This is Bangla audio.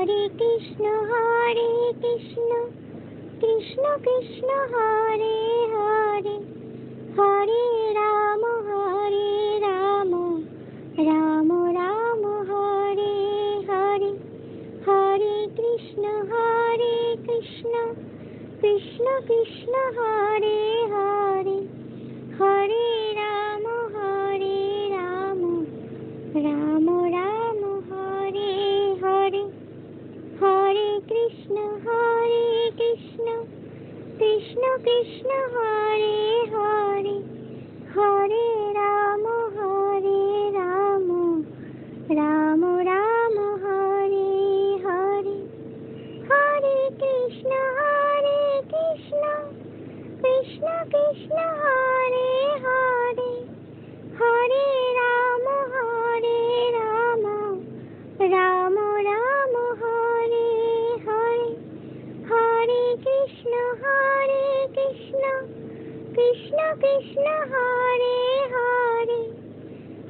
হরে কৃষ্ণ কৃষ্ণ কৃষ্ণ হরে হরে, হরে রাম রাম রাম হরে হরে, হরে কৃষ্ণ কৃষ্ণ কৃষ্ণ হরে হরে, হরে রাম রাম রাম হরে হরে, হরে কৃষ্ণ কৃষ্ণ কৃষ্ণ হরে হরে, হরে রাম রাম রাম হরে হরে, হরে কৃষ্ণ কৃষ্ণ কৃষ্ণ হরে হরে, হরে রাম রাম রাম হরে হরে, হরে কৃষ্ণ কৃষ্ণ কৃষ্ণ হরে